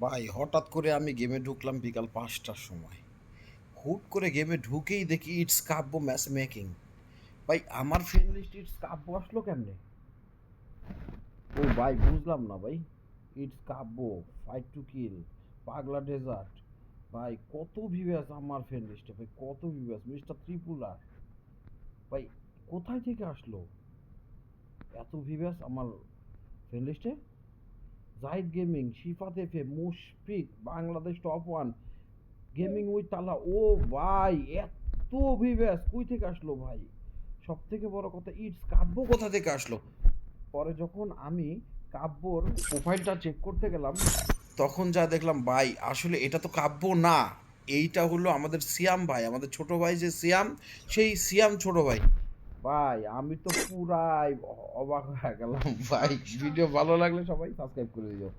ভাই হঠাৎ করে আমি গেমে ঢুকলাম বিকাল ৫টার সময়। হুট করে গেমে ঢুকেই দেখি ইটস কাব্য ম্যাচ মেকিং। ভাই আমার ফ্রেন্ড লিস্ট ইটস কাব্য আসলো কেমনে? ও ভাই বুঝলাম না ভাই। It's Kabya, fight to kill, পাগলা ডেজার্ট। ভাই কত ভিউয়ার্স আমার ফ্রেন্ড লিস্টে, ভাই কত ভিউয়ার্স, মিস্টার ত্রিপুলা। ভাই কোথায় থেকে আসলো এত ভিউয়ার্স আমার ফ্রেন্ড লিস্টে? Zahid gaming, Shifat FA, Mushfiq, Bangladesh top one, gaming with তালা। ও ভাই এত ভিভ্যাস কই থেকে আসলো ভাই? সব থেকে বড় কথা ইটস কাব্য কোথা থেকে আসলো? পরে যখন আমি কাব্যর প্রোফাইলটা চেক করতে গেলাম, তখন যা দেখলাম ভাই আসলে এটা তো কাব্য না, এইটা হলো আমাদের সিয়াম ভাই, আমাদের ছোট ভাই যে সিয়াম, সেই সিয়াম ছোট ভাই। ভাই আমি তো পুরাই অবাক হয়ে গেলাম ভাই। ভিডিও ভালো লাগলে সবাই সাবস্ক্রাইব করে দিও।